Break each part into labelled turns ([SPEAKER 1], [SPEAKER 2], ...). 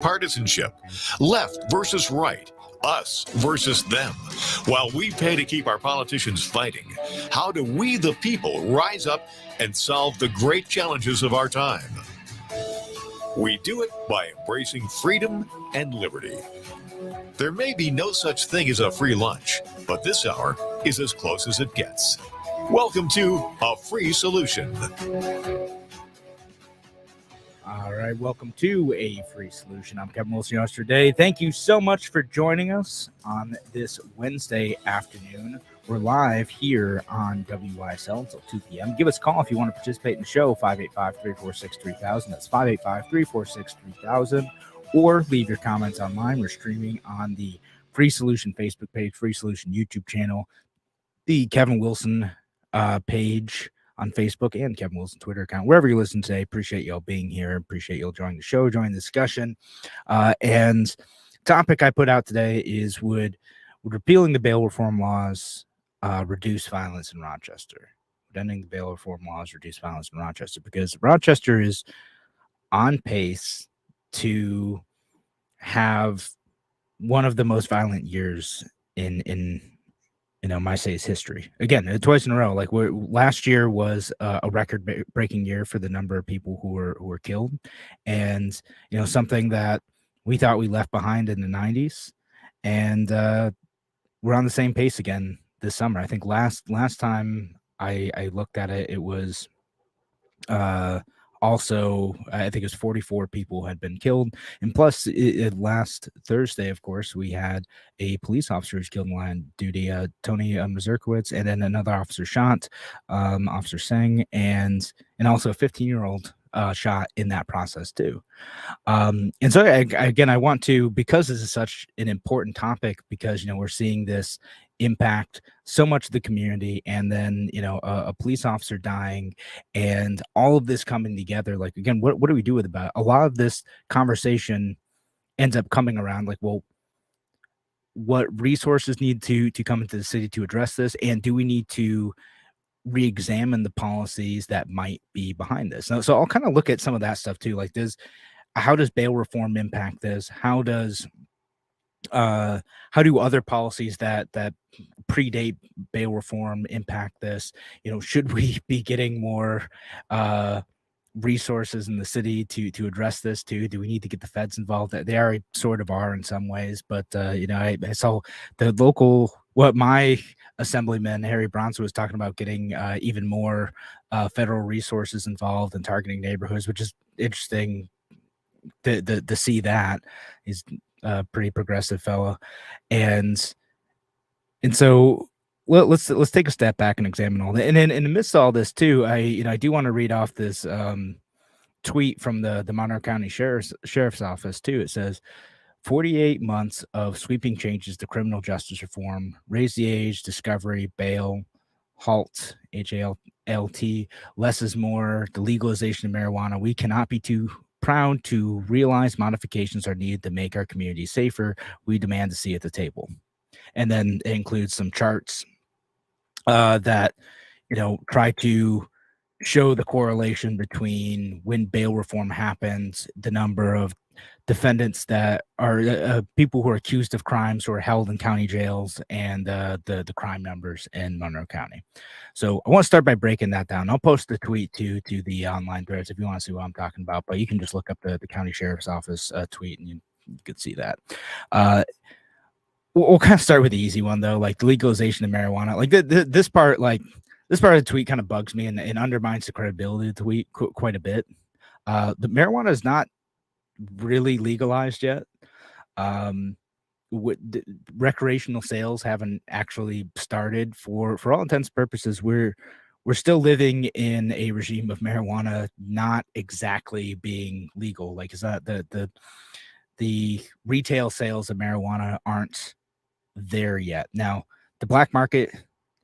[SPEAKER 1] partisanship, left versus right, us versus them. While we pay to keep our politicians fighting, how do we, the people, rise up and solve the great challenges of our time? We do it by embracing freedom and liberty. There may be no such thing as a free lunch, but this hour is as close as it gets. Welcome to A Free Solution.
[SPEAKER 2] All right, welcome to A Free Solution. I'm Kevin Wilson yesterday. Thank you so much for joining us on this Wednesday afternoon. We're live here on WYSL until 2 p.m. Give us a call if you want to participate in the show, 585-346-3000. That's 585-346-3000. Or leave your comments online. We're streaming on the Free Solution Facebook page, Free Solution YouTube channel, the Kevin Wilson page on Facebook, and Kevin Wilson Twitter account, wherever you listen today. Appreciate y'all being here. Appreciate y'all joining the show, joining the discussion. And topic I put out today is would repealing the bail reform laws reduce violence in Rochester? Would ending the bail reform laws reduce violence in Rochester? Because Rochester is on pace to have one of the most violent years in my state's history. Again, twice in a row. Like last year was a record-breaking year for the number of people who were killed, and something that we thought we left behind in the 90s, and we're on the same pace again this summer. I think last time I looked at it, it was also, I think it was 44 people had been killed. And plus, last Thursday, of course, we had a police officer who was killed in line of duty, Tony Mazurkowitz, and then another officer shot, Officer Singh, and also a 15-year-old shot in that process too. And so again, I want to, because this is such an important topic, because we're seeing this impact so much of the community, and then a police officer dying, and all of this coming together. Like, again, what do we do with it? About a lot of this conversation ends up coming around like, well, what resources need to come into the city to address this, and do we need to re-examine the policies that might be behind this? So I'll kind of look at some of that stuff too. Like, how does bail reform impact this? How do other policies that predate bail reform impact this? Should we be getting more resources in the city to address this too? Do we need to get the feds involved? They already sort of are in some ways, but I saw the local, what my assemblyman Harry Bronson was talking about, getting even more federal resources involved in targeting neighborhoods, which is interesting to see. That he's a pretty progressive fellow, and so let's take a step back and examine all that. And in the midst of all this too, I do want to read off this tweet from the Monroe County Sheriff's Office too. It says, 48 months of sweeping changes to criminal justice reform, raise the age, discovery, bail, HALT, HALT, less is more, the legalization of marijuana. We cannot be too proud to realize modifications are needed to make our community safer. We demand to see at the table. And then it includes some charts that try to show the correlation between when bail reform happens, the number of defendants that are people who are accused of crimes who are held in county jails, and the crime numbers in Monroe County. So I want to start by breaking that down. I'll post the tweet to the online threads if you want to see what I'm talking about, but you can just look up the county sheriff's office tweet, and you could see that. We'll kind of start with the easy one though, like the legalization of marijuana. Like this part of the tweet kind of bugs me and undermines the credibility of the tweet quite a bit. The marijuana is not really legalized yet. Recreational sales haven't actually started. For all intents and purposes, we're still living in a regime of marijuana not exactly being legal. Like, is that the retail sales of marijuana aren't there yet. Now, the black market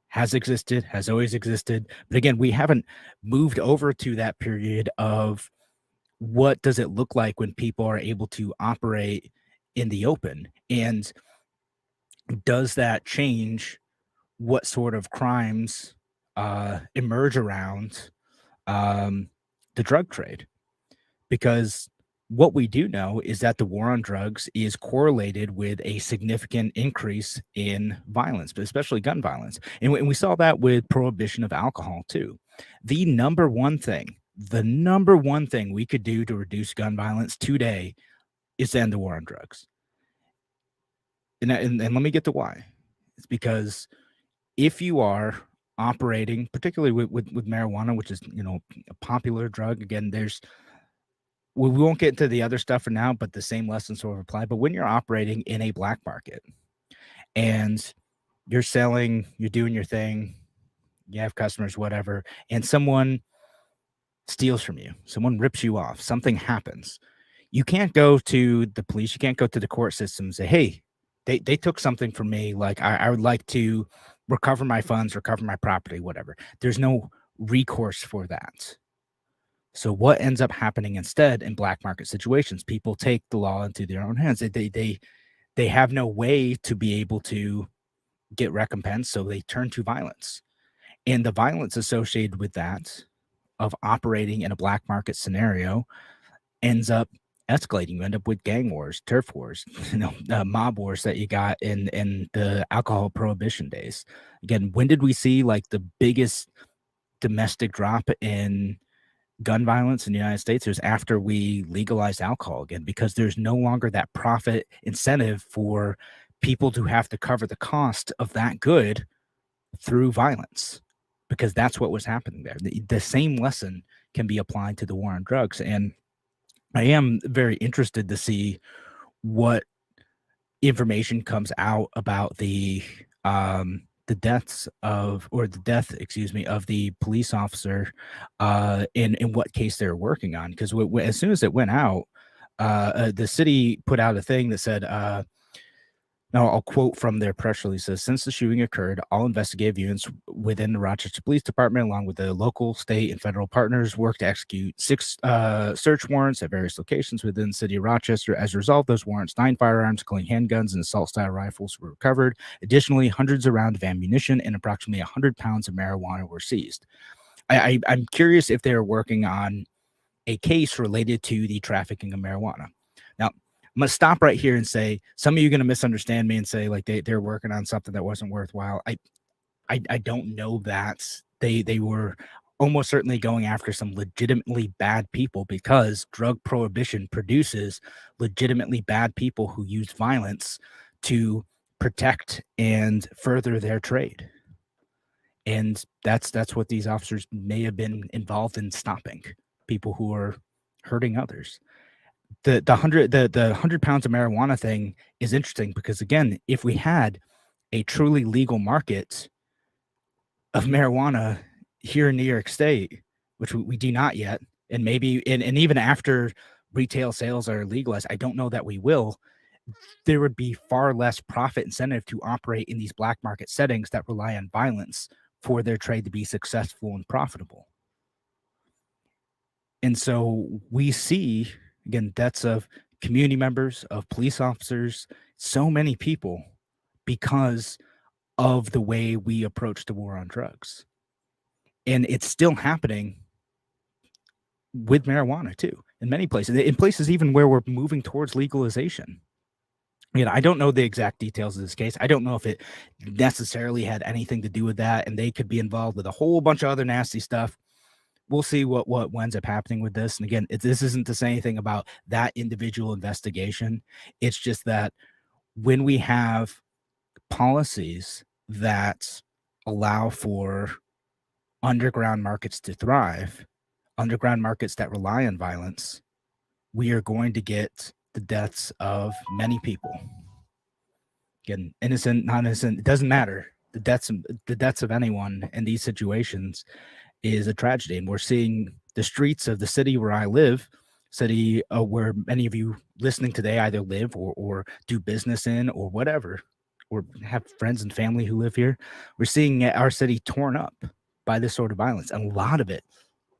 [SPEAKER 2] has existed, has always existed, but again, we haven't moved over to that period of what does it look like when people are able to operate in the open, and does that change what sort of crimes emerge around the drug trade? Because What we do know is that the war on drugs is correlated with a significant increase in violence, but especially gun violence. And we saw that with prohibition of alcohol too. The number one thing we could do to reduce gun violence today is to end the war on drugs. And let me get to why. It's because if you are operating, particularly with marijuana, which is, a popular drug, again, we won't get into the other stuff for now, but the same lessons sort of apply. But when you're operating in a black market and you're selling, you're doing your thing, you have customers, whatever, and someone steals from you, someone rips you off, something happens, you can't go to the police, you can't go to the court system and say, hey, they took something from me. Like, I would like to recover my funds, recover my property, whatever. There's no recourse for that. So what ends up happening instead in black market situations? People take the law into their own hands. They have no way to be able to get recompense, so they turn to violence. And the violence associated with that of operating in a black market scenario ends up escalating. You end up with gang wars, turf wars, mob wars that you got in the alcohol prohibition days. Again, when did we see like the biggest domestic drop in gun violence in the United States? It was after we legalized alcohol again, because there's no longer that profit incentive for people to have to cover the cost of that good through violence, because that's what was happening there. The same lesson can be applied to the war on drugs. And I am very interested to see what information comes out about the death, excuse me, of the police officer, in what case they're working on. Because as soon as it went out, the city put out a thing that said, now I'll quote from their press release: says, since the shooting occurred, all investigative units within the Rochester Police Department, along with the local, state, and federal partners, worked to execute 6 search warrants at various locations within the city of Rochester. As a result of those warrants, 9 firearms, including handguns and assault-style rifles, were recovered. Additionally, hundreds of rounds of ammunition and approximately 100 pounds of marijuana were seized. I'm curious if they're working on a case related to the trafficking of marijuana. Now, I'm going to stop right here and say, some of you are going to misunderstand me and say like they're working on something that wasn't worthwhile. I don't know that they were almost certainly going after some legitimately bad people, because drug prohibition produces legitimately bad people who use violence to protect and further their trade. And that's what these officers may have been involved in stopping: people who are hurting others. The 100 pounds of marijuana thing is interesting because, again, if we had a truly legal market of marijuana here in New York State, which we do not yet, and maybe and even after retail sales are legalized, I don't know that we will, there would be far less profit incentive to operate in these black market settings that rely on violence for their trade to be successful and profitable. And so we see, again, deaths of community members, of police officers, so many people, because of the way we approach the war on drugs. And it's still happening with marijuana too, in many places, in places even where we're moving towards legalization. I don't know the exact details of this case. I don't know if it necessarily had anything to do with that, and they could be involved with a whole bunch of other nasty stuff. We'll see what ends up happening with this. And again, this isn't to say anything about that individual investigation. It's just that when we have policies that allow for underground markets to thrive, underground markets that rely on violence, we are going to get the deaths of many people. Again, innocent, not innocent, it doesn't matter. The deaths of anyone in these situations is a tragedy. And we're seeing the streets of the city where I live, city where many of you listening today either live or do business in or whatever, or have friends and family who live here. We're seeing our city torn up by this sort of violence. And a lot of it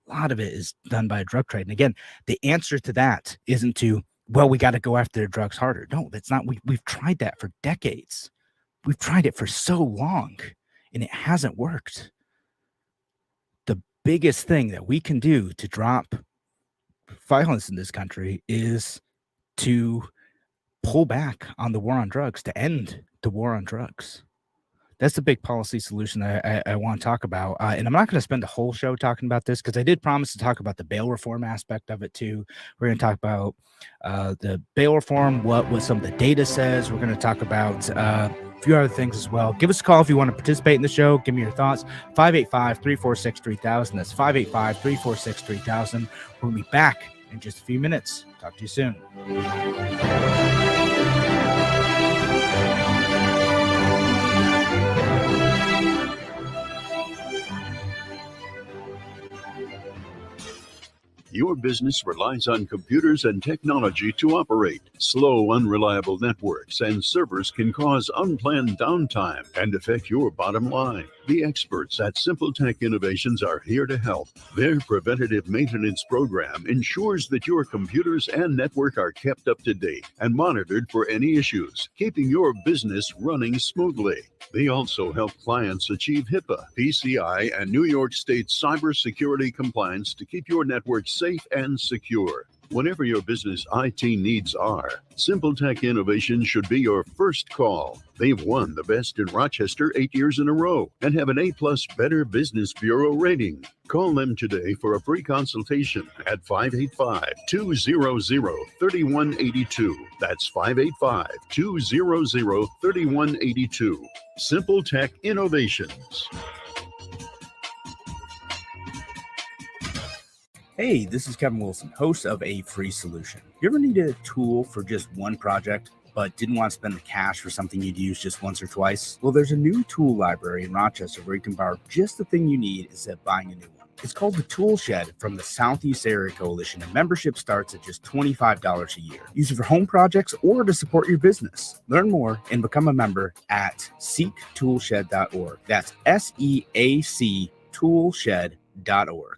[SPEAKER 2] is done by a drug trade. And again, the answer to that isn't to, well, we got to go after their drugs harder. No, that's not. We've tried that for decades. We've tried it for so long, and it hasn't worked. The biggest thing that we can do to drop violence in this country is to pull back on the war on drugs, to end the war on drugs. That's the big policy solution that I want to talk about. And I'm not going to spend the whole show talking about this because I did promise to talk about the bail reform aspect of it too. We're going to talk about the bail reform, what some of the data says. We're going to talk about a few other things as well. Give us a call if you want to participate in the show. Give me your thoughts. 585-346-3000. That's 585-346-3000. We'll be back in just a few minutes. Talk to you soon.
[SPEAKER 3] Your business relies on computers and technology to operate. Slow, unreliable networks and servers can cause unplanned downtime and affect your bottom line. The experts at Simple Tech Innovations are here to help. Their preventative maintenance program ensures that your computers and network are kept up to date and monitored for any issues, keeping your business running smoothly. They also help clients achieve HIPAA, PCI, and New York State cybersecurity compliance to keep your network safe and secure. Whatever your business IT needs are, Simple Tech Innovations should be your first call. They've won the best in Rochester 8 years in a row and have an A+ Better Business Bureau rating. Call them today for a free consultation at 585-200-3182. That's 585-200-3182. Simple Tech Innovations.
[SPEAKER 2] Hey, this is Kevin Wilson, host of A Free Solution. You ever needed a tool for just one project, but didn't want to spend the cash for something you'd use just once or twice? Well, there's a new tool library in Rochester where you can borrow just the thing you need instead of buying a new one. It's called the Tool Shed from the Southeast Area Coalition, and membership starts at just $25 a year. Use it for home projects or to support your business. Learn more and become a member at seektoolshed.org. That's SEAC toolshed.org.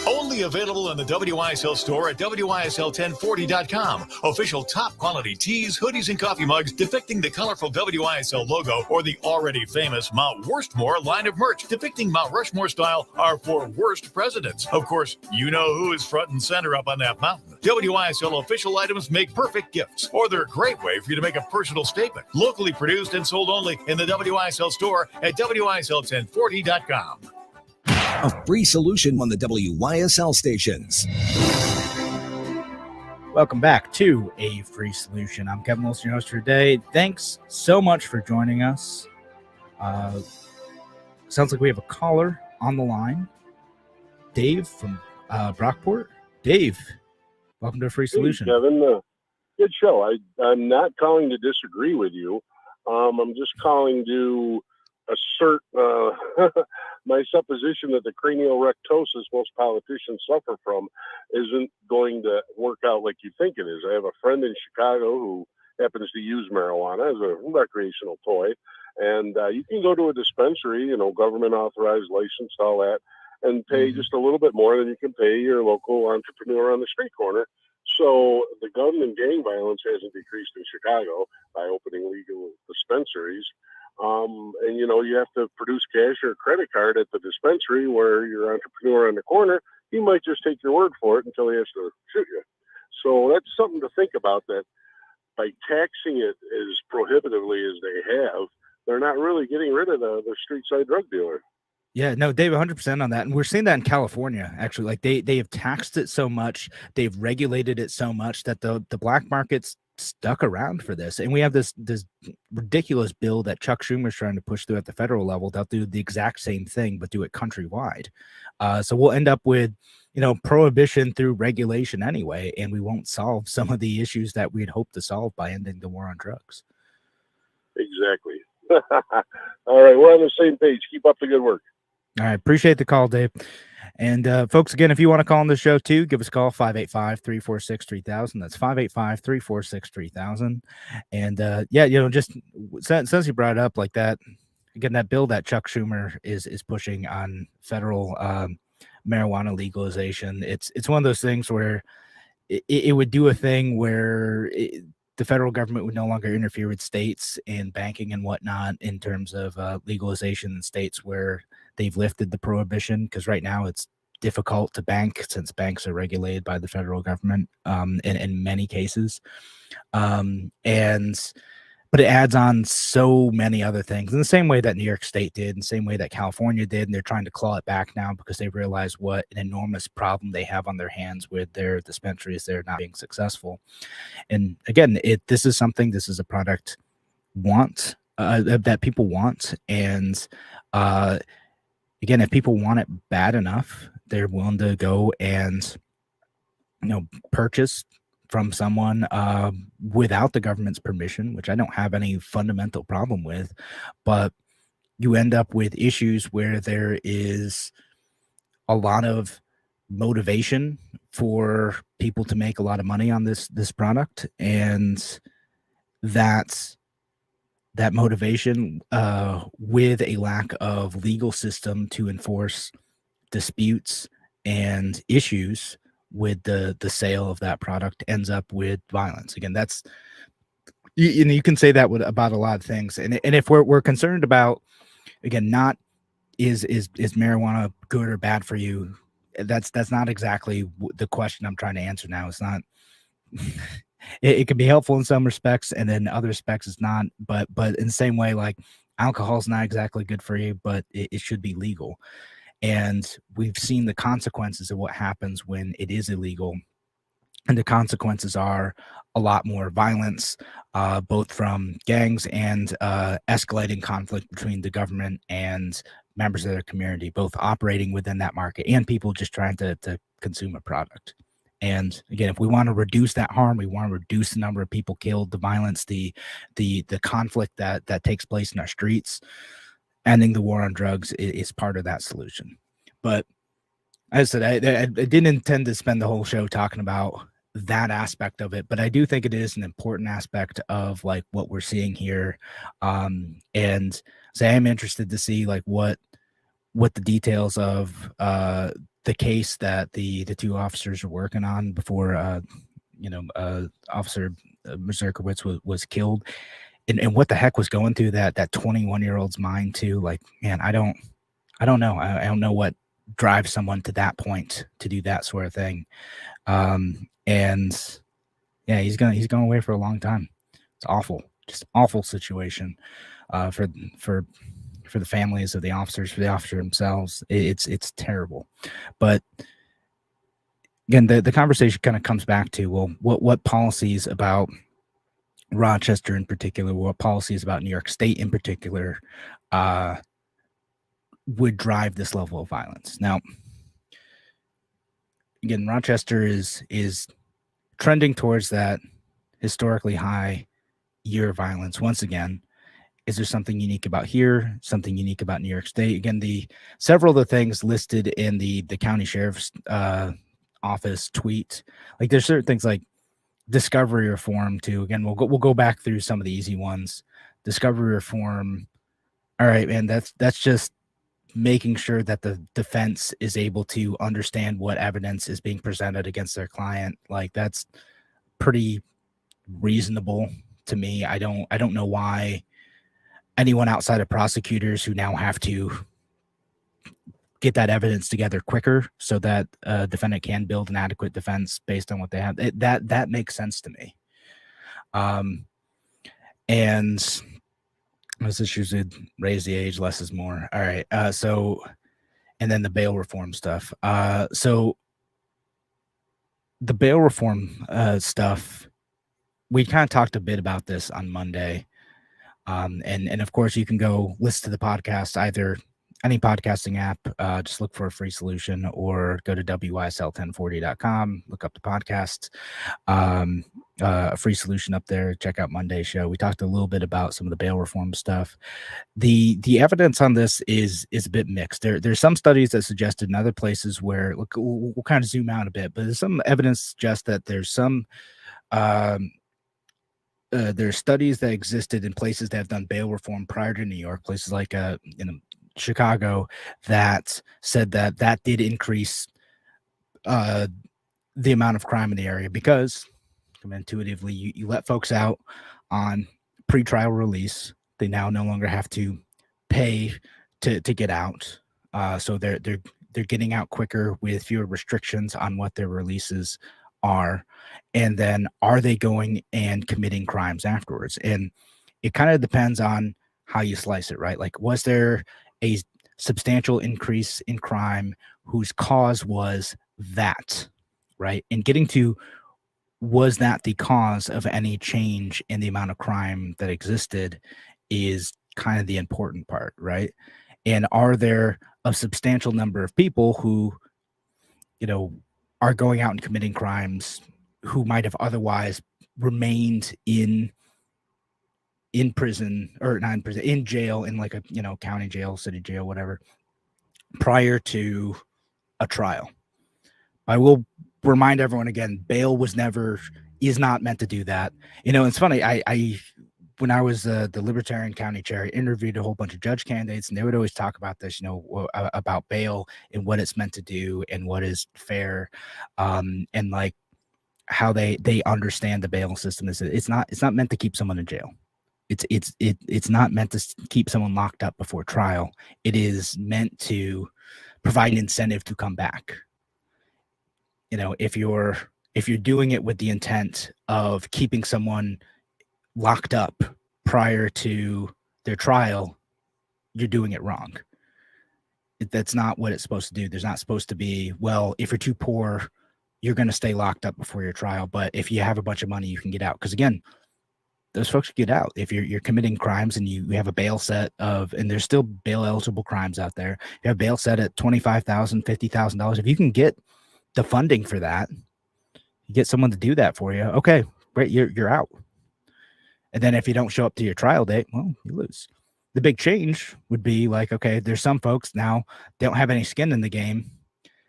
[SPEAKER 1] Only available in the WISL store at WISL1040.com. Official top quality tees, hoodies, and coffee mugs depicting the colorful WISL logo or the already famous Mount Worstmore line of merch depicting Mount Rushmore style are for worst presidents. Of course, you know who is front and center up on that mountain. WISL official items make perfect gifts, or they're a great way for you to make a personal statement. Locally produced and sold only in the WISL store at WISL1040.com.
[SPEAKER 4] A free solution on the WYSL stations.
[SPEAKER 2] Welcome back to A Free Solution. I'm Kevin Wilson, your host for today. Thanks so much for joining us. Sounds like we have a caller on the line. Dave from Brockport. Dave, welcome to A Free Solution.
[SPEAKER 5] Hey, Kevin, good show. I'm not calling to disagree with you. I'm just calling to assert my supposition that the craniorectosis most politicians suffer from isn't going to work out like you think it is. I have a friend in Chicago who happens to use marijuana as a recreational toy, and you can go to a dispensary, government authorized, licensed, all that, and pay just a little bit more than you can pay your local entrepreneur on the street corner. So the gun and gang violence hasn't decreased in Chicago by opening legal dispensaries. And you have to produce cash or a credit card at the dispensary where your entrepreneur on the corner, he might just take your word for it until he has to shoot you. So that's something to think about, that by taxing it as prohibitively as they have, they're not really getting rid of the street side drug dealer.
[SPEAKER 2] Yeah, no, Dave, 100% on that. And we're seeing that in California, actually. Like they have taxed it so much, they've regulated it so much that the black market's stuck around for this. And we have this ridiculous bill that Chuck Schumer's trying to push through at the federal level. They'll do the exact same thing, but do it countrywide. So we'll end up with, prohibition through regulation anyway, and we won't solve some of the issues that we'd hoped to solve by ending the war on drugs.
[SPEAKER 5] Exactly. All right, we're on the same page. Keep up the good work.
[SPEAKER 2] All right. Appreciate the call, Dave. And folks, again, if you want to call on the show too, give us a call, 585-346-3000. That's 585-346-3000. And just since you brought it up like that, again, that bill that Chuck Schumer is pushing on federal marijuana legalization, it's one of those things where it would do a thing where the federal government would no longer interfere with states and banking and whatnot in terms of legalization in states where they've lifted the prohibition, because right now it's difficult to bank since banks are regulated by the federal government in many cases. But it adds on so many other things in the same way that New York State did, in the same way that California did, and they're trying to claw it back now because they realize what an enormous problem they have on their hands with their dispensaries. They're not being successful. And again, this is a product that people want. And again, if people want it bad enough, they're willing to go and purchase from someone without the government's permission, which I don't have any fundamental problem with, but you end up with issues where there is a lot of motivation for people to make a lot of money on this product, and that motivation with a lack of legal system to enforce disputes and issues with the sale of that product ends up with violence. Again, that's you can say that about a lot of things, and if we're concerned about, again, not is marijuana good or bad for you, that's not exactly the question I'm trying to answer now. It's not. It can be helpful in some respects, and then other respects it's not. But in the same way, like alcohol is not exactly good for you, but it should be legal. And we've seen the consequences of what happens when it is illegal. And the consequences are a lot more violence, both from gangs and escalating conflict between the government and members of their community, both operating within that market and people just trying to consume a product. And again, if we want to reduce that harm, we want to reduce the number of people killed, the violence, the conflict that takes place in our streets, ending the war on drugs is part of that solution. But as I said, I didn't intend to spend the whole show talking about that aspect of it, but I do think it is an important aspect of like what we're seeing here. And so I am interested to see like what the details of the case that the two officers are working on before Officer Mazurkowitz was killed, and what the heck was going through that 21-year-old's mind too. Like, man, I don't know. I don't know what drives someone to that point to do that sort of thing. And yeah, he's going away for a long time. It's awful, just awful situation for the families of the officers, for the officer themselves. It's terrible. But again, the conversation kind of comes back to, well, what policies about Rochester in particular, what policies about New York State in particular would drive this level of violence. Now, again, Rochester is trending towards that historically high year of violence. Once again, is there something unique about here? Something unique about New York State? Again, several of the things listed in the county sheriff's office tweet, like there's certain things like discovery reform too. Again, we'll go back through some of the easy ones. Discovery reform. All right, man, that's just making sure that the defense is able to understand what evidence is being presented against their client. Like that's pretty reasonable to me. I don't know why anyone outside of prosecutors who now have to get that evidence together quicker so that a defendant can build an adequate defense based on what they have. That makes sense to me. And most issues would raise the age, less is more. All right. So, and then the bail reform stuff. So the bail reform stuff, we kind of talked a bit about this on Monday. And of course you can go listen to the podcast, either any podcasting app, just look for a free solution, or go to WYSL1040.com, look up the podcast, a free solution up there. Check out Monday's show. We talked a little bit about some of the bail reform stuff. The evidence on this is a bit mixed. There's some studies that suggested in other places where, look, we'll kind of zoom out a bit, but there's some evidence suggests that there's some there's studies that existed in places that have done bail reform prior to New York, places like Chicago, that said that did increase the amount of crime in the area, because intuitively you let folks out on pretrial release. They now no longer have to pay to get out. So they're they're getting out quicker with fewer restrictions on what their releases are, and then are they going and committing crimes afterwards? And it kind of depends on how you slice it, right? Like, was there a substantial increase in crime whose cause was that, right? And getting to, was that the cause of any change in the amount of crime that existed, is kind of the important part, right? And are there a substantial number of people who, are going out and committing crimes who might have otherwise remained in prison, or not in prison, in jail, in like a, county jail, city jail, whatever, prior to a trial? I will remind everyone again, bail is not meant to do that. It's funny. I when I was the Libertarian County Chair, I interviewed a whole bunch of judge candidates, and they would always talk about this, about bail and what it's meant to do and what is fair, and like how they understand the bail system is. It's not meant to keep someone in jail. It's not meant to keep someone locked up before trial. It is meant to provide incentive to come back. If you're doing it with the intent of keeping someone locked up prior to their trial, you're doing it wrong. That's not what it's supposed to do. There's not supposed to be, well, if you're too poor, you're going to stay locked up before your trial, but if you have a bunch of money, you can get out. Because again, those folks get out. If you're committing crimes and you have a bail set of, and there's still bail eligible crimes out there, you have bail set at $25,000, $50,000. If you can get the funding for that, you get someone to do that for you, okay, great, you're out. And then if you don't show up to your trial date, well, you lose. The big change would be like, okay, there's some folks now, they don't have any skin in the game.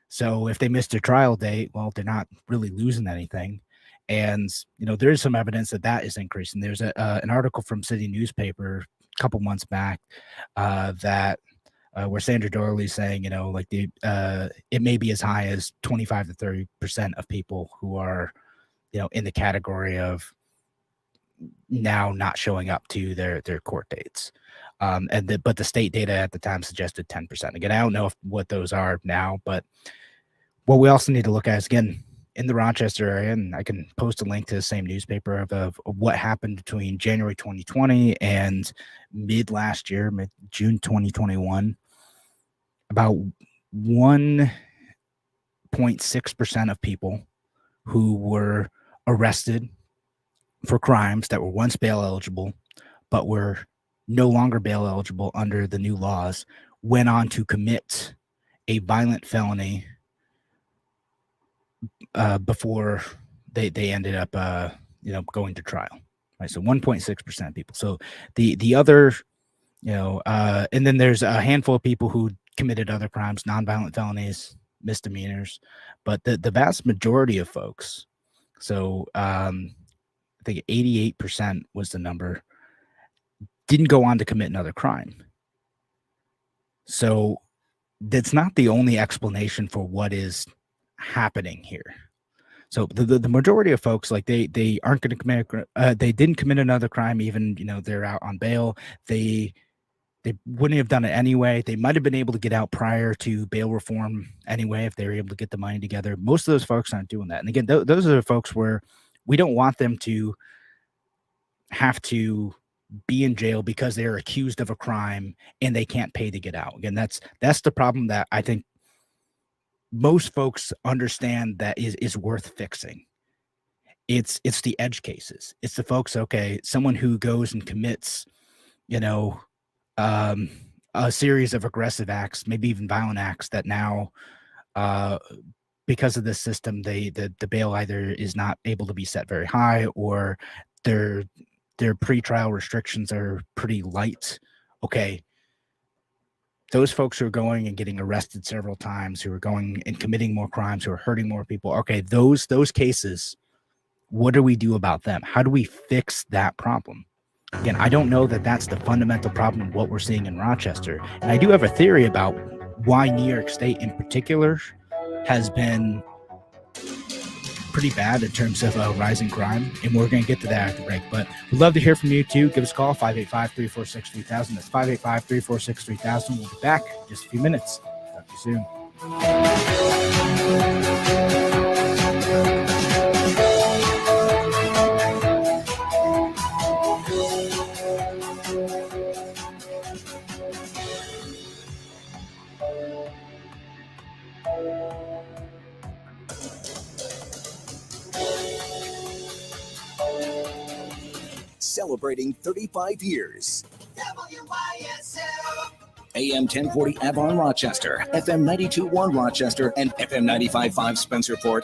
[SPEAKER 2] So if they miss their trial date, well, they're not really losing anything. And, there is some evidence that is increasing. There's an article from City Newspaper a couple months back that where Sandra Dorley's saying, it may be as high as 25 to 30% of people who are, in the category of now not showing up to their court dates. But the state data at the time suggested 10%. Again, I don't know what those are now, but what we also need to look at is, again, in the Rochester area, and I can post a link to the same newspaper of what happened between January 2020 and mid June 2021. About 1.6% of people who were arrested for crimes that were once bail eligible, but were no longer bail eligible under the new laws, went on to commit a violent felony before they ended up going to trial. Right, so 1.6% of people. So the other, and then there's a handful of people who committed other crimes, nonviolent felonies, misdemeanors, but the vast majority of folks, so I think 88% was the number, didn't go on to commit another crime. So that's not the only explanation for what is happening here. So the majority of folks, like they aren't going to commit, they didn't commit another crime, even, they're out on bail. They wouldn't have done it anyway. They might have been able to get out prior to bail reform anyway, if they were able to get the money together. Most of those folks aren't doing that. And again, those are the folks where we don't want them to have to be in jail because they're accused of a crime and they can't pay to get out. Again, that's the problem that I think most folks understand that is worth fixing. It's the edge cases. It's the folks, okay, someone who goes and commits, a series of aggressive acts, maybe even violent acts, that now, because of this system, the bail either is not able to be set very high, or their pretrial restrictions are pretty light. Okay, those folks who are going and getting arrested several times, who are going and committing more crimes, who are hurting more people, okay, those cases, what do we do about them? How do we fix that problem? Again, I don't know that that's the fundamental problem of what we're seeing in Rochester. And I do have a theory about why New York State in particular has been pretty bad in terms of rising crime. And we're going to get to that after the break. But we'd love to hear from you too. Give us a call, 585-346-3000. That's 585-346-3000. We'll be back in just a few minutes. Talk to you soon.
[SPEAKER 4] Celebrating 35 years. AM 1040 Avon Rochester, FM 92.1 Rochester, and FM 95.5 Spencerport.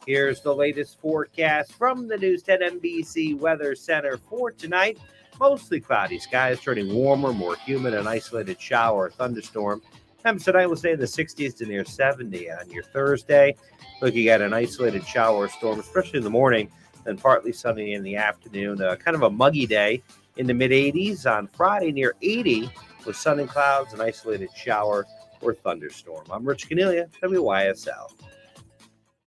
[SPEAKER 6] Here's the latest forecast from the News 10 NBC Weather Center for tonight. Mostly cloudy skies, turning warmer, more humid, an isolated shower or thunderstorm. Temps tonight will stay in the 60s to near 70 on your Thursday. Looking at an isolated shower or storm, especially in the morning, then partly sunny in the afternoon. Kind of a muggy day in the mid-80s on Friday, near 80 with sun and clouds, an isolated shower or thunderstorm. I'm Rich Cornelia, WYSL.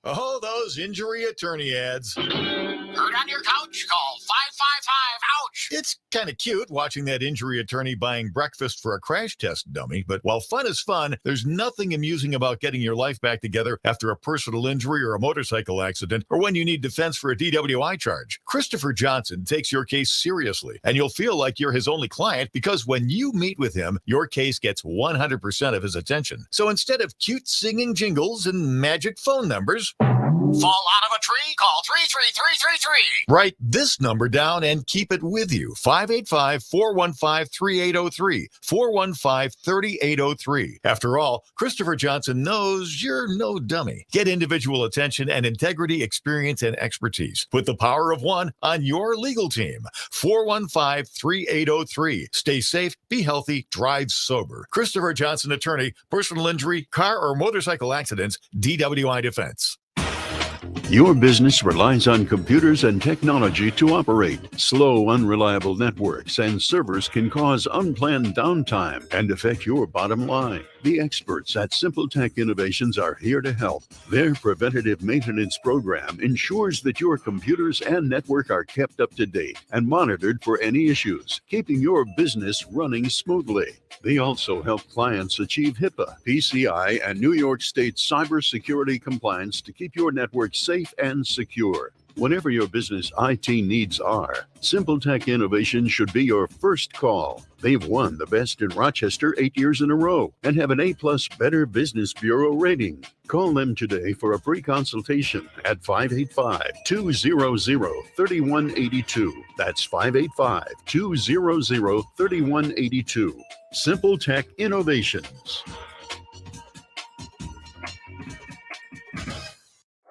[SPEAKER 1] Oh, those injury attorney ads.
[SPEAKER 7] Hurt on your couch? Call 555-OUCH.
[SPEAKER 1] It's kind of cute watching that injury attorney buying breakfast for a crash test dummy, but while fun is fun, there's nothing amusing about getting your life back together after a personal injury or a motorcycle accident, or when you need defense for a DWI charge. Christopher Johnson takes your case seriously, and you'll feel like you're his only client because when you meet with him, your case gets 100% of his attention. So instead of cute singing jingles and magic phone numbers,
[SPEAKER 7] Fall out of a tree? Call 33333.
[SPEAKER 1] write this number down and keep it with you. 585-415-3803. 415-3803. After all, Christopher Johnson knows you're no dummy. Get individual attention and integrity, experience, and expertise. Put the power of one on your legal team. 415-3803. Stay safe, be healthy, drive sober. Christopher Johnson Attorney, personal injury, car or motorcycle accidents, DWI Defense.
[SPEAKER 3] Your business relies on computers and technology to operate. Slow, unreliable networks and servers can cause unplanned downtime and affect your bottom line. The experts at Simple Tech Innovations are here to help. Their preventative maintenance program ensures that your computers and network are kept up to date and monitored for any issues, keeping your business running smoothly. They also help clients achieve HIPAA, PCI, and New York State cybersecurity compliance to keep your network safe and secure. Whatever your business IT needs are, Simple Tech Innovations should be your first call. They've won the Best in Rochester 8 years in a row and have an A+ Better Business Bureau rating. Call them today for a free consultation at 585-200-3182. That's 585-200-3182. Simple Tech Innovations.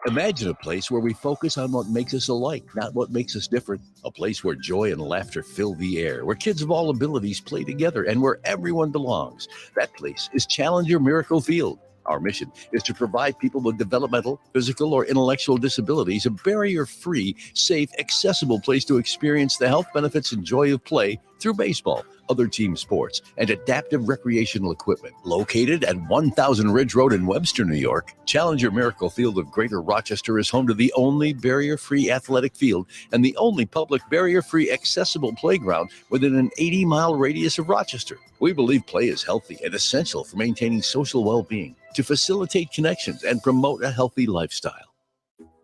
[SPEAKER 8] Imagine a place where we focus on what makes us alike, not what makes us different. A place where joy and laughter fill the air, where kids of all abilities play together, and where everyone belongs. That place is Challenger Miracle Field. Our mission is to provide people with developmental, physical, or intellectual disabilities a barrier-free, safe, accessible place to experience the health benefits and joy of play through baseball, other team sports, and adaptive recreational equipment. Located at 1000 Ridge Road in Webster, New York, Challenger Miracle Field of Greater Rochester is home to the only barrier-free athletic field and the only public barrier-free accessible playground within an 80-mile radius of Rochester. We believe play is healthy and essential for maintaining social well-being, to facilitate connections and promote a healthy lifestyle.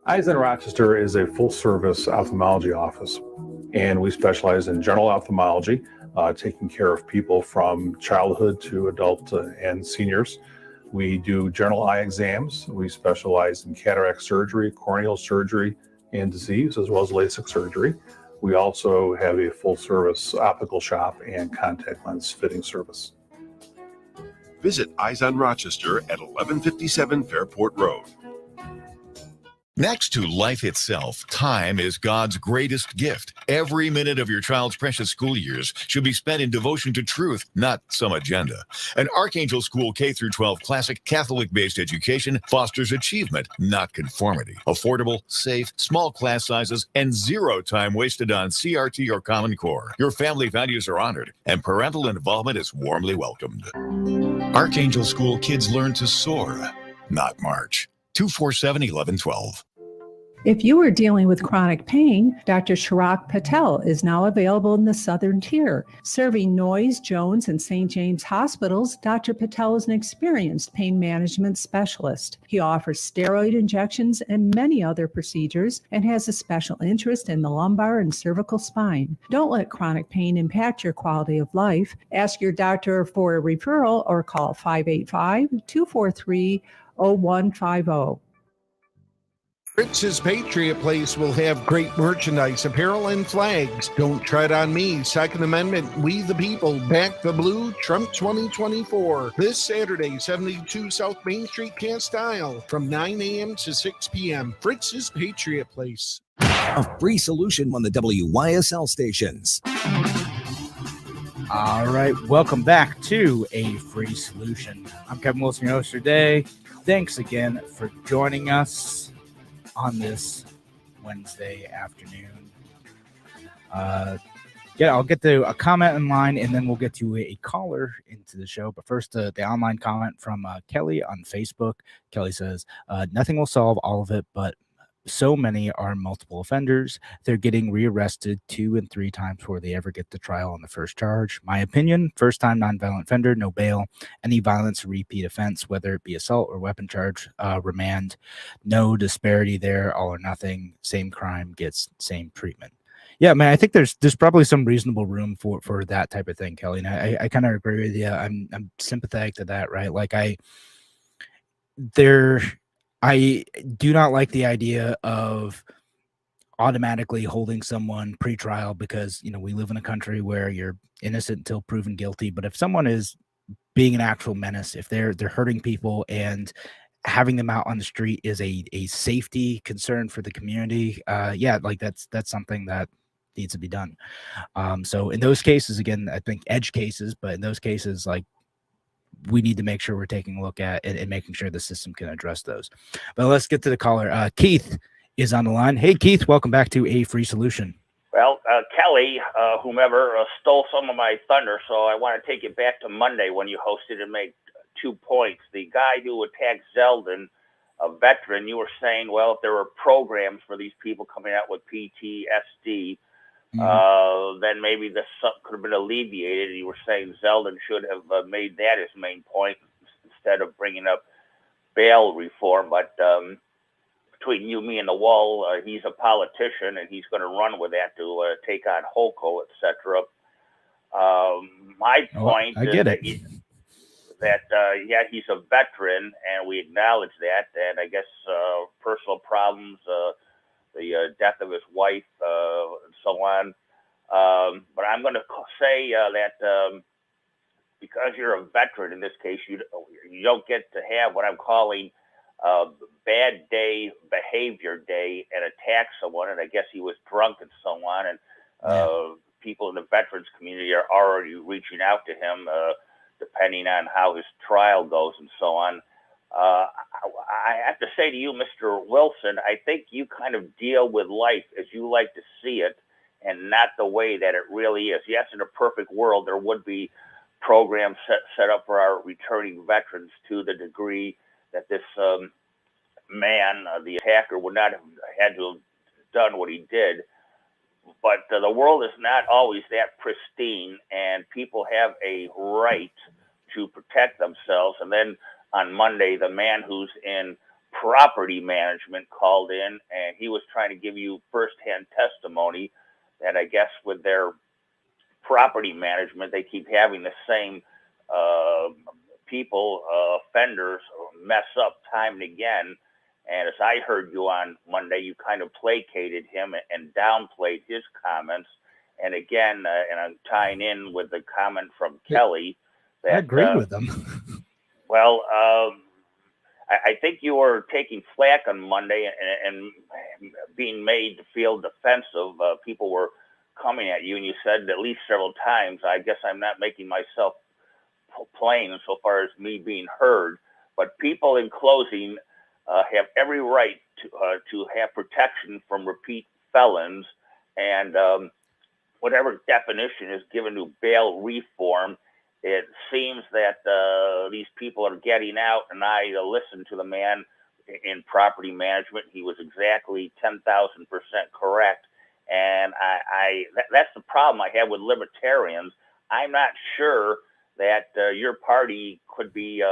[SPEAKER 9] Eyes in Rochester is a full-service ophthalmology office, and we specialize in general ophthalmology, taking care of people from childhood to adult and seniors. We do general eye exams. We specialize in cataract surgery, corneal surgery, and disease, as well as LASIK surgery. We also have a full-service optical shop and contact lens fitting service.
[SPEAKER 10] Visit Eyes on Rochester at 1157 Fairport Road.
[SPEAKER 1] Next to life itself, time is God's greatest gift. Every minute of your child's precious school years should be spent in devotion to truth, not some agenda. An Archangel School K-12 classic Catholic-based education fosters achievement, not conformity. Affordable, safe, small class sizes, and zero time wasted on CRT or Common Core. Your family values are honored, and parental involvement is warmly welcomed. Archangel School kids learn to soar, not march. 247-1112.
[SPEAKER 11] If you are dealing with chronic pain, Dr. Chirag Patel is now available in the Southern Tier. Serving Noyes, Jones, and St. James hospitals, Dr. Patel is an experienced pain management specialist. He offers steroid injections and many other procedures and has a special interest in the lumbar and cervical spine. Don't let chronic pain impact your quality of life. Ask your doctor for a referral or call 585-243-0150.
[SPEAKER 12] Fritz's Patriot Place will have great merchandise, apparel, and flags. Don't tread on me. Second Amendment, we the people, back the blue, Trump 2024. This Saturday, 72 South Main Street, Castile, from 9 a.m. to 6 p.m. Fritz's Patriot Place.
[SPEAKER 4] A free solution on the WYSL stations.
[SPEAKER 2] All right, welcome back to A Free Solution. I'm Kevin Wilson, your host today. Thanks again for joining us on this Wednesday afternoon. I'll get to a comment in line, and then we'll get to a caller into the show. But first, the online comment from Kelly on Facebook. Kelly says, nothing will solve all of it, but so many are multiple offenders. They're getting rearrested 2 and 3 times before they ever get to trial on the first charge. My opinion, first time nonviolent offender, no bail. Any violence, repeat offense, whether it be assault or weapon charge, remand. No disparity there, all or nothing. Same crime gets same treatment. Yeah, man, I think there's probably some reasonable room for that type of thing, Kelly. And I kind of agree with you. I'm sympathetic to that, right? Like I do not like the idea of automatically holding someone pre-trial because, we live in a country where you're innocent until proven guilty. But if someone is being an actual menace, if they're hurting people, and having them out on the street is a safety concern for the community, that's something that needs to be done. So in those cases, again, I think edge cases, but in those cases, like, we need to make sure we're taking a look at and making sure the system can address those. But let's get to the caller. Keith is on the line. Hey, Keith, welcome back to A Free Solution.
[SPEAKER 13] Well, Kelly, whomever, stole some of my thunder, so I want to take it back to Monday when you hosted and make 2 points. The guy who attacked Zeldin, a veteran, you were saying, well, if there were programs for these people coming out with PTSD, then maybe this could have been alleviated. You were saying Zeldin should have made that his main point instead of bringing up bail reform. But between you, me, and the wall, he's a politician, and he's going to run with that to take on Holco, etc. My point
[SPEAKER 2] I get
[SPEAKER 13] is
[SPEAKER 2] it.
[SPEAKER 13] that he's a veteran, and we acknowledge that. And I guess personal problems, the death of his wife, and so on. But I'm going to say that because you're a veteran in this case, you don't get to have what I'm calling bad day, behavior day, and attack someone. And I guess he was drunk and so on. And people in the veterans community are already reaching out to him, depending on how his trial goes and so on. I have to say to you, Mr. Wilson, I think you kind of deal with life as you like to see it and not the way that it really is. Yes, in a perfect world, there would be programs set up for our returning veterans to the degree that this man, the attacker, would not have had to have done what he did. But the world is not always that pristine, and people have a right to protect themselves. And then on Monday, the man who's in property management called in, and he was trying to give you firsthand testimony that I guess with their property management, they keep having the same people, offenders, mess up time and again. And as I heard you on Monday, you kind of placated him and downplayed his comments. And again, and I'm tying in with the comment from Kelly. That,
[SPEAKER 2] I agree with them.
[SPEAKER 13] Well, I think you were taking flack on Monday and being made to feel defensive. People were coming at you, and you said at least several times, I guess I'm not making myself plain insofar as me being heard. But people, in closing, have every right to have protection from repeat felons, and whatever definition is given to bail reform, it seems that these people are getting out, and I listened to the man in property management. He was exactly 10,000% correct. And that's the problem I have with libertarians. I'm not sure that your party could be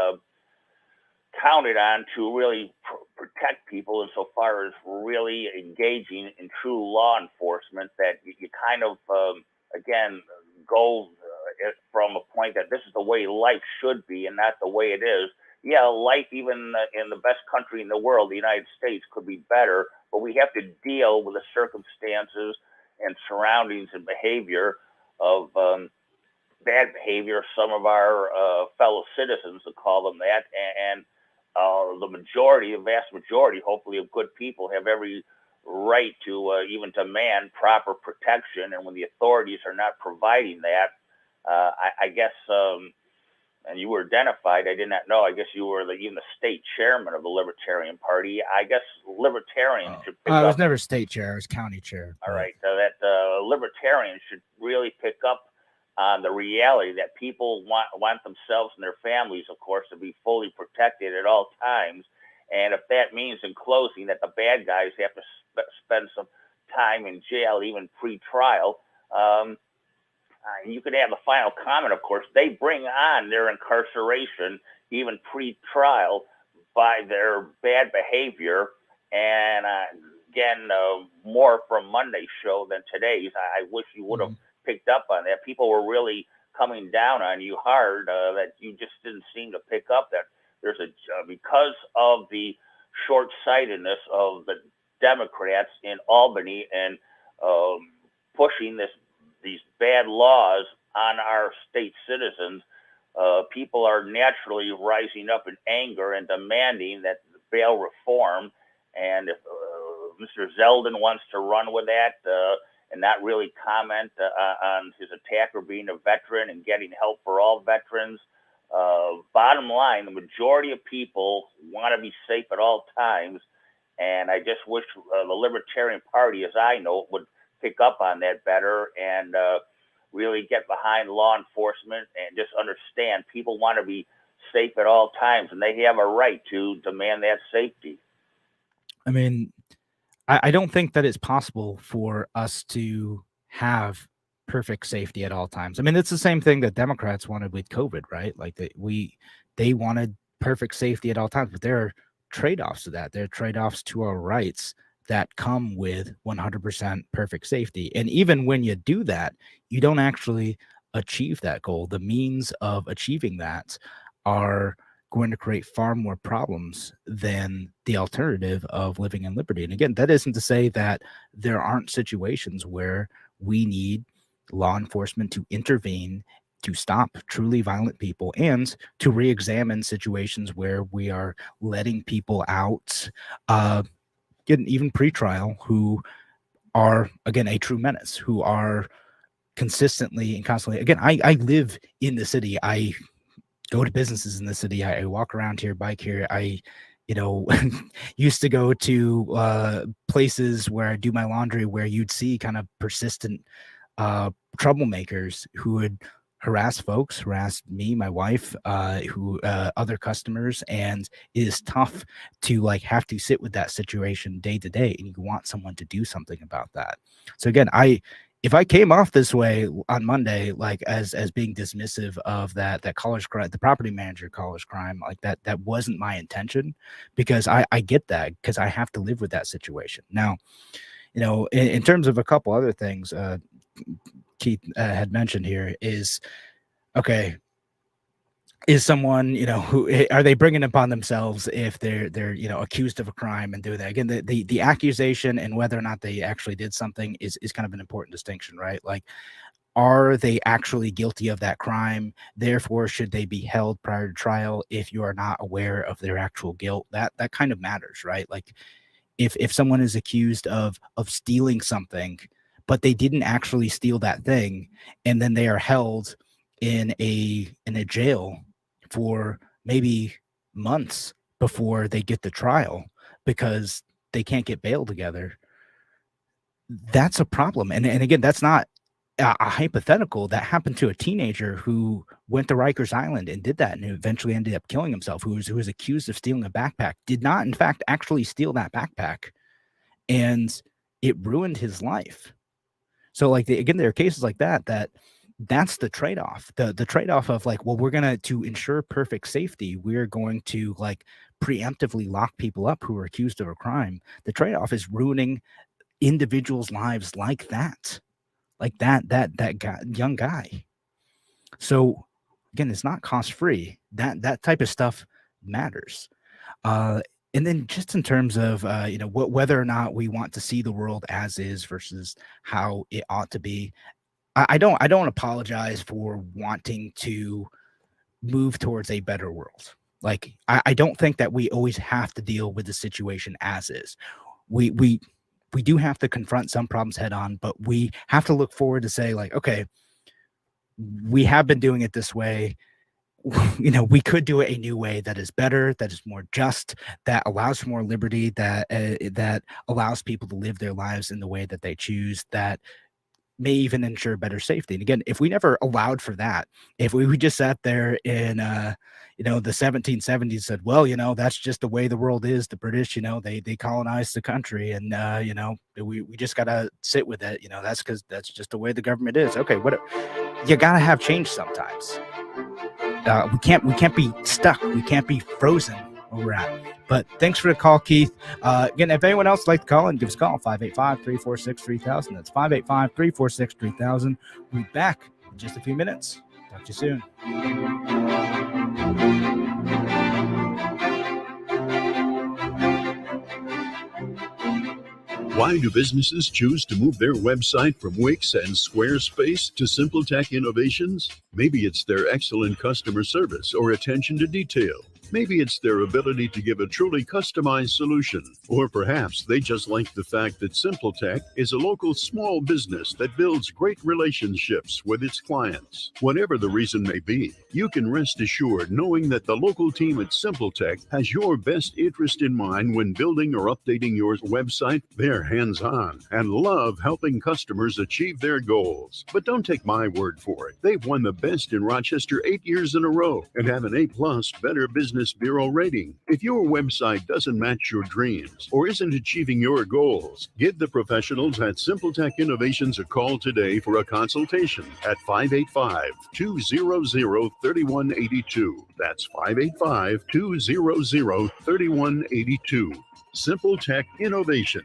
[SPEAKER 13] counted on to really protect people insofar as really engaging in true law enforcement, that you kind of, again, go from a point that this is the way life should be and not the way it is. Yeah, life even in the best country in the world, the United States, could be better, but we have to deal with the circumstances and surroundings and behavior of bad behavior of some of our fellow citizens, to call them that, and the vast majority, hopefully, of good people have every right to even demand proper protection. And when the authorities are not providing that, I guess, and you were identified, I did not know, I guess you were even the state chairman of the Libertarian Party. I guess libertarians should pick up.
[SPEAKER 2] I was never state chair, I was county chair.
[SPEAKER 13] All right, so that libertarians should really pick up on the reality that people want themselves and their families, of course, to be fully protected at all times. And if that means, in closing, that the bad guys have to spend some time in jail, even pre-trial, you could have the final comment, of course. They bring on their incarceration, even pre-trial, by their bad behavior. And again, more from Monday's show than today's. I wish you would have picked up on that. People were really coming down on you hard, that you just didn't seem to pick up that there's because of the short-sightedness of the Democrats in Albany and pushing these bad laws on our state citizens, people are naturally rising up in anger and demanding that bail reform. And if Mr. Zeldin wants to run with that and not really comment on his attacker being a veteran and getting help for all veterans, bottom line, the majority of people want to be safe at all times. And I just wish the Libertarian Party, as I know it, would pick up on that better and really get behind law enforcement and just understand people want to be safe at all times, and they have a right to demand that safety.
[SPEAKER 2] I mean, I don't think that it's possible for us to have perfect safety at all times. I mean, it's the same thing that Democrats wanted with COVID, right? Like they wanted perfect safety at all times, but there are trade-offs to that. There are trade-offs to our rights that come with 100% perfect safety. And even when you do that, you don't actually achieve that goal. The means of achieving that are going to create far more problems than the alternative of living in liberty. And again, that isn't to say that there aren't situations where we need law enforcement to intervene to stop truly violent people and to re-examine situations where we are letting people out, even pre-trial, who are, again, a true menace, who are consistently and constantly, again, I live in the city. I go to businesses in the city. I walk around here, bike here. I used to go to places where I do my laundry where you'd see kind of persistent troublemakers who would harass folks, harass me, my wife, other customers. And it is tough to have to sit with that situation day to day, and you want someone to do something about that. So again, if I came off this way on Monday, as being dismissive of that college crime, the property manager college crime, that wasn't my intention, because I get that, because I have to live with that situation. Now, in terms of a couple other things, Keith had mentioned here is, okay, is someone, who are they bringing upon themselves if they're accused of a crime and do that? Again, the accusation and whether or not they actually did something is kind of an important distinction, right? Are they actually guilty of that crime? Therefore, should they be held prior to trial if you are not aware of their actual guilt? That kind of matters, right? If someone is accused of stealing something, but they didn't actually steal that thing, and then they are held in a jail for maybe months before they get to trial because they can't get bail together, that's a problem. And again, that's not a hypothetical that happened to a teenager who went to Rikers Island and did that and eventually ended up killing himself, who was accused of stealing a backpack, did not, in fact, actually steal that backpack. And it ruined his life. So, like, again, there are cases like that's the trade-off. The trade-off of like, well, we're gonna to ensure perfect safety, we're going to like preemptively lock people up who are accused of a crime. The trade-off is ruining individuals' lives like that. Like that guy, young guy. So again, it's not cost free. That type of stuff matters. And then just in terms of whether or not we want to see the world as is versus how it ought to be, I don't apologize for wanting to move towards a better world. Like I don't think that we always have to deal with the situation as is. We do have to confront some problems head on, but we have to look forward to say like, okay, we have been doing it this way. We could do it a new way that is better, that is more just, that allows for more liberty, that allows people to live their lives in the way that they choose, that may even ensure better safety. And again, if we never allowed for that, if we just sat there in the 1770s said, well, that's just the way the world is. The British, they colonized the country, and we just gotta sit with it. That's because that's just the way the government is. Okay, what you gotta have change sometimes. We can't be stuck. We can't be frozen where we're at. But thanks for the call, Keith. Again, if anyone else would like to call in, give us a call, 585-346-3000. That's 585-346-3000. We'll be back in just a few minutes. Talk to you soon.
[SPEAKER 3] Why do businesses choose to move their website from Wix and Squarespace to SimpleTech Innovations? Maybe it's their excellent customer service or attention to detail. Maybe it's their ability to give a truly customized solution. Or perhaps they just like the fact that SimpleTech is a local small business that builds great relationships with its clients. Whatever the reason may be, you can rest assured knowing that the local team at SimpleTech has your best interest in mind when building or updating your website. They're hands-on and love helping customers achieve their goals. But don't take my word for it. They've won the best in Rochester 8 years in a row and have an A+ Better Business Bureau rating. If your website doesn't match your dreams or isn't achieving your goals, give the professionals at SimpleTech Innovations a call today for a consultation at 585-200-3182. That's 585-200-3182. SimpleTech Innovations.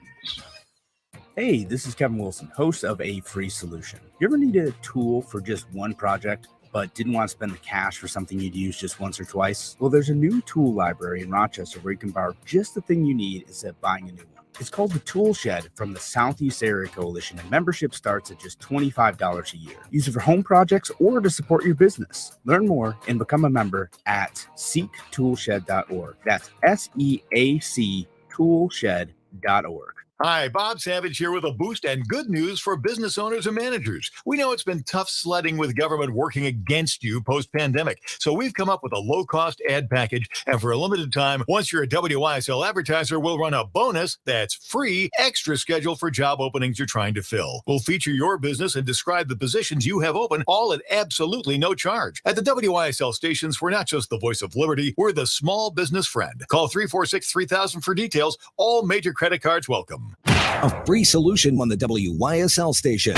[SPEAKER 2] Hey, this is Kevin Wilson, host of A Free Solution. You ever needed a tool for just one project, but didn't want to spend the cash for something you'd use just once or twice? Well, there's a new tool library in Rochester where you can borrow just the thing you need instead of buying a new one. It's called the Tool Shed from the Southeast Area Coalition, and membership starts at just $25 a year. Use it for home projects or to support your business. Learn more and become a member at seektoolshed.org. That's SEAC toolshed.org.
[SPEAKER 1] Hi, Bob Savage here with a boost and good news for business owners and managers. We know it's been tough sledding with government working against you post-pandemic, so we've come up with a low-cost ad package, and for a limited time, once you're a WYSL advertiser, we'll run a bonus that's free extra schedule for job openings you're trying to fill. We'll feature your business and describe the positions you have open, all at absolutely no charge. At the WYSL stations, we're not just the voice of liberty, we're the small business friend. Call 346-3000 for details. All major credit cards welcome.
[SPEAKER 4] A free solution on the WYSL station.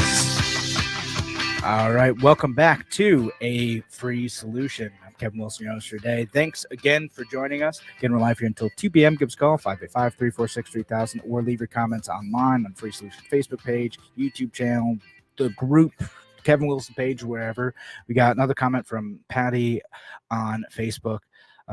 [SPEAKER 2] All right, welcome back to A Free Solution. I'm Kevin Wilson, your host for today. Thanks again for joining us. Again, we're live here until 2 p.m. Give us a call, 585-346-3000, or leave your comments online on Free Solution Facebook page, YouTube channel, the group, Kevin Wilson page, wherever. We got another comment from Patty on Facebook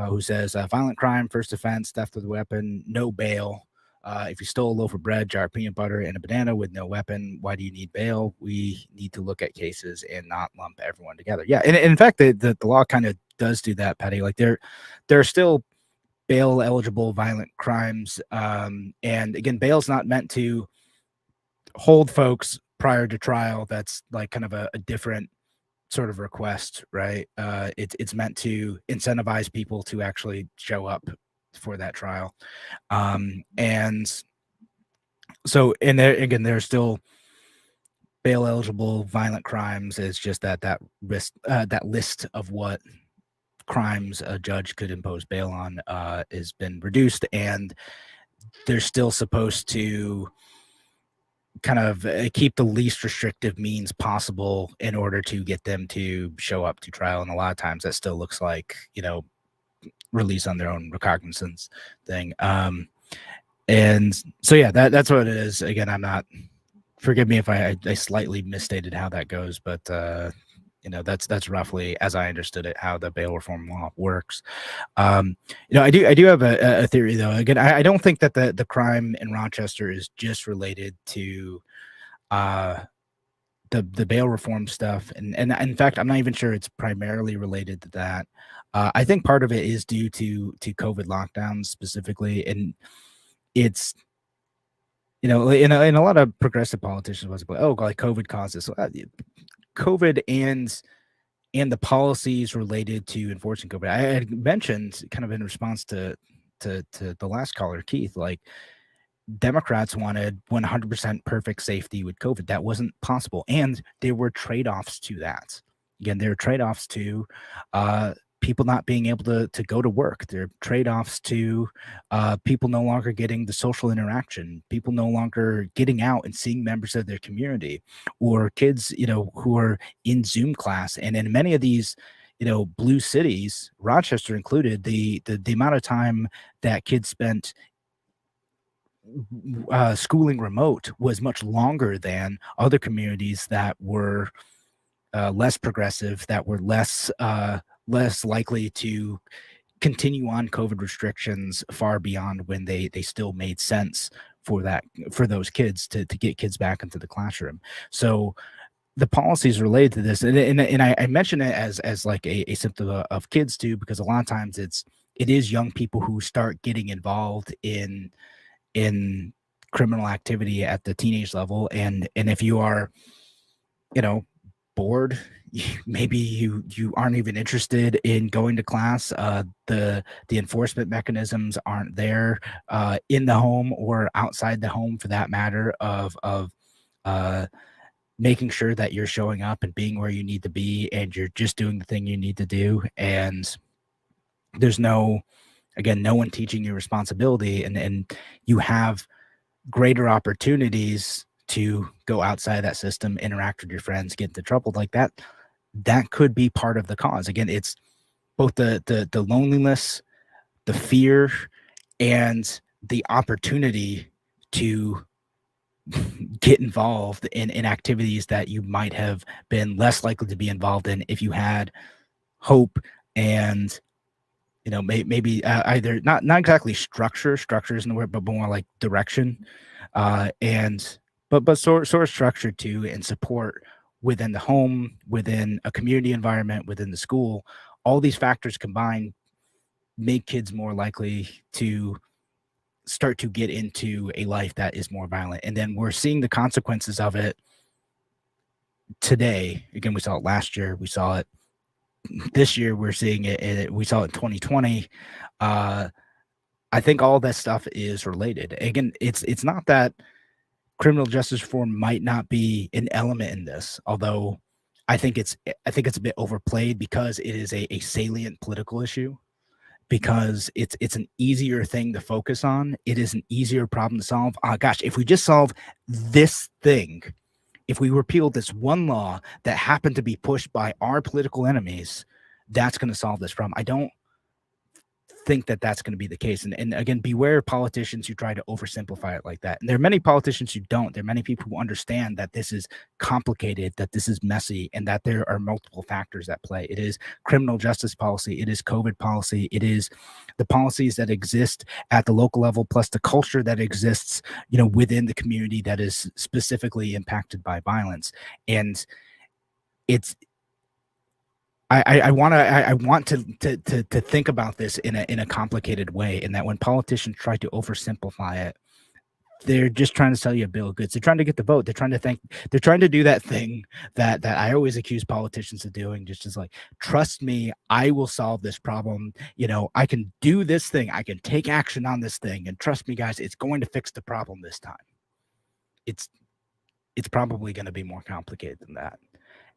[SPEAKER 2] who says, violent crime, first offense, theft with a weapon, no bail. If you stole a loaf of bread, jar of peanut butter, and a banana with no weapon, why do you need bail? We need to look at cases and not lump everyone together. Yeah, and in fact, the law kind of does do that, Patty. Like there are still bail eligible violent crimes, and again, bail's not meant to hold folks prior to trial. That's like kind of a different sort of request, right? It's meant to incentivize people to actually show up for that trial. And so, and there again, there's still bail eligible violent crimes. It's just that list of what crimes a judge could impose bail on has been reduced, and they're still supposed to kind of keep the least restrictive means possible in order to get them to show up to trial. And a lot of times that still looks like, release on their own recognizance thing. And so, yeah, that's what it is. Again, forgive me if I slightly misstated how that goes, but that's roughly, as I understood it, how the bail reform law works. I do have a theory, though. Again, I don't think that the crime in Rochester is just related to the bail reform stuff, and in fact, I'm not even sure it's primarily related to that. I think part of it is due to COVID lockdowns specifically, and it's in a lot of progressive politicians was like, oh, like COVID caused this. COVID and the policies related to enforcing COVID. I had mentioned, kind of in response to the last caller, Keith, like Democrats wanted 100% perfect safety with COVID. That wasn't possible, and there were trade-offs to that. Again, there are trade-offs to people not being able to go to work. There are trade-offs to people no longer getting the social interaction, people no longer getting out and seeing members of their community, or kids, who are in Zoom class. And in many of these, blue cities, Rochester included, the amount of time that kids spent schooling remote was much longer than other communities that were less progressive, that were less likely to continue on COVID restrictions far beyond when they still made sense for those kids to get kids back into the classroom. So the policies related to this, and I mention it as like a symptom of kids too, because a lot of times it is young people who start getting involved in criminal activity at the teenage level, and if you are bored, maybe you aren't even interested in going to class, the enforcement mechanisms aren't there in the home or outside the home, for that matter, of making sure that you're showing up and being where you need to be, and you're just doing the thing you need to do, and there's no one teaching you responsibility, and you have greater opportunities to go outside that system, interact with your friends, get into trouble like that. That could be part of the cause. Again, it's both the loneliness, the fear, and the opportunity to get involved in activities that you might have been less likely to be involved in if you had hope and maybe either not exactly structure isn't the word, but more like direction, but sort of structure too, and support within the home, within a community environment, within the school. All these factors combined make kids more likely to start to get into a life that is more violent. And then we're seeing the consequences of it today. Again, we saw it last year. We saw it this year. We're seeing it. We saw it in 2020. I think all that stuff is related. Again, it's not that criminal justice reform might not be an element in this, although I think it's a bit overplayed because it is a salient political issue, because it's an easier thing to focus on. It is an easier problem to solve. Gosh, if we just solve this thing, if we repeal this one law that happened to be pushed by our political enemies, that's going to solve this problem. I don't think that that's going to be the case. And again, beware politicians who try to oversimplify it like that. And there are many politicians who don't. There are many people who understand that this is complicated, that this is messy, and that there are multiple factors at play. It is criminal justice policy. It is COVID policy. It is the policies that exist at the local level, plus the culture that exists, within the community that is specifically impacted by violence. And it's, I want to think about this in a complicated way, and that when politicians try to oversimplify it, they're just trying to sell you a bill of goods. They're trying to get the vote. They're trying to do that thing that I always accuse politicians of doing, just as like, trust me, I will solve this problem. I can do this thing. I can take action on this thing, and trust me, guys, it's going to fix the problem this time. It's it's probably going to be more complicated than that.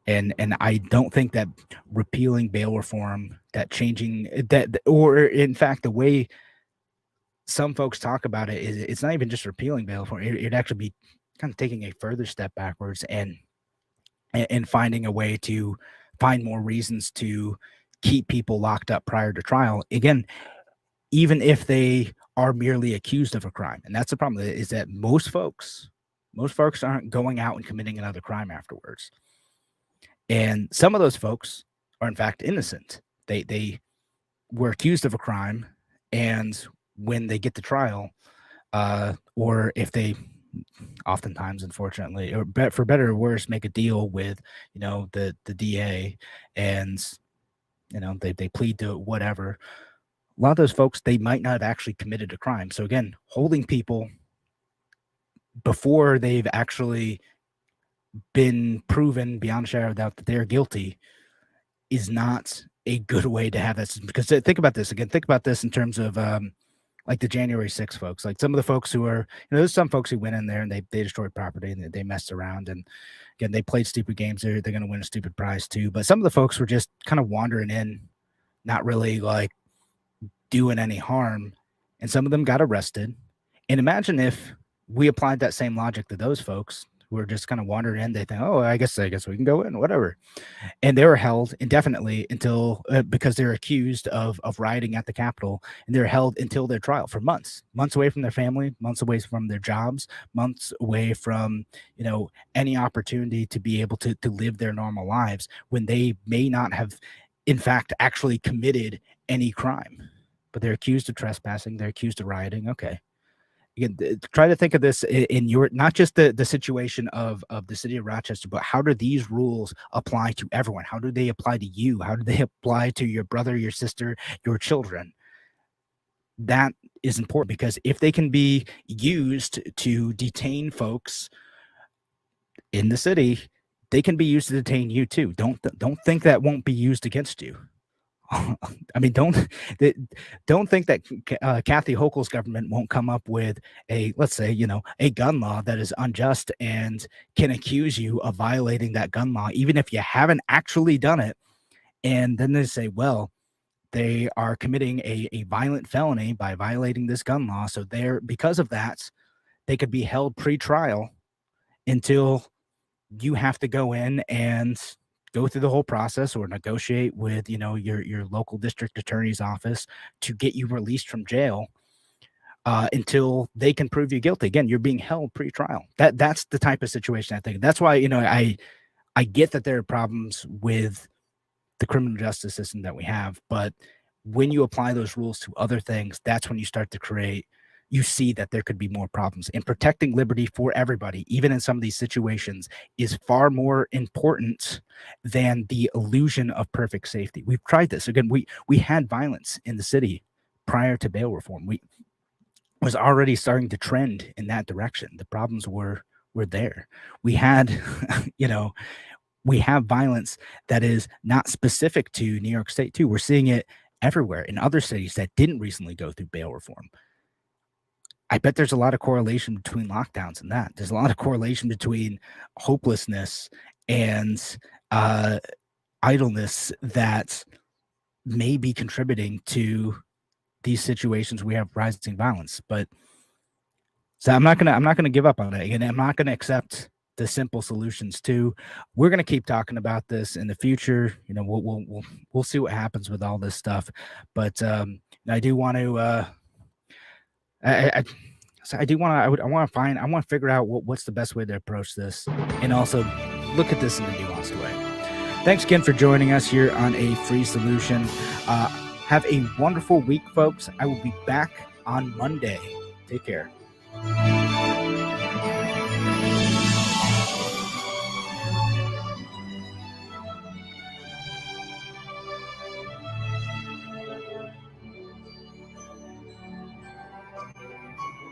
[SPEAKER 2] And I don't think that repealing bail reform, that changing that, or in fact, the way some folks talk about it is it's not even just repealing bail reform. It'd actually be kind of taking a further step backwards and finding a way to find more reasons to keep people locked up prior to trial. Again, even if they are merely accused of a crime. And that's the problem, is that most folks aren't going out and committing another crime afterwards. And some of those folks are in fact innocent. They were accused of a crime, and when they get to trial, or if they oftentimes, unfortunately, or for better or worse, make a deal with, the DA, and they plead to whatever. A lot of those folks, they might not have actually committed a crime. So again, holding people before they've actually been proven beyond a shadow of doubt that they're guilty is not a good way to have that. Because think about this again. Think about this in terms of like the January 6th folks. Like some of the folks who are, there's some folks who went in there and they destroyed property and they messed around. And again, they played stupid games. They're going to win a stupid prize too. But some of the folks were just kind of wandering in, not really like doing any harm. And some of them got arrested. And imagine if we applied that same logic to those folks who are just kind of wandering in. They think, oh, I guess we can go in, whatever. And they were held indefinitely until because they're accused of rioting at the Capitol, and they're held until their trial for months away from their family, months away from their jobs, months away from any opportunity to be able to live their normal lives when they may not have in fact actually committed any crime, but they're accused of trespassing, they're accused of rioting. Okay. Again, try to think of this in your, not just the situation of the city of Rochester, but how do these rules apply to everyone? How do they apply to you? How do they apply to your brother, your sister, your children? That is important, because if they can be used to detain folks in the city, they can be used to detain you too. Don't think that won't be used against you. I mean, don't think that Kathy Hochul's government won't come up with let's say, a gun law that is unjust and can accuse you of violating that gun law, even if you haven't actually done it. And then they say, well, they are committing a violent felony by violating this gun law. So because of that, they could be held pre-trial until you have to go in and go through the whole process or negotiate with, your local district attorney's office to get you released from jail until they can prove you guilty. Again, you're being held pre-trial. That's the type of situation I think. That's why, I get that there are problems with the criminal justice system that we have, but when you apply those rules to other things, that's when you see that there could be more problems. And protecting liberty for everybody, even in some of these situations, is far more important than the illusion of perfect safety. We've tried this. Again, we had violence in the city prior to bail reform. We was already starting to trend in that direction. The problems were there. We had, we have violence that is not specific to New York State too. We're seeing it everywhere in other cities that didn't recently go through bail reform. I bet there's a lot of correlation between lockdowns and that. There's a lot of correlation between hopelessness and idleness that may be contributing to these situations we have rising violence. But so I'm not gonna give up on it. Again, I'm not gonna accept the simple solutions too. We're gonna keep talking about this in the future. We'll see what happens with all this stuff. But I do want to. I want to figure out what's the best way to approach this, and also look at this in a nuanced way. Thanks again for joining us here on A Free Solution. Have a wonderful week, folks. I will be back on Monday. Take care.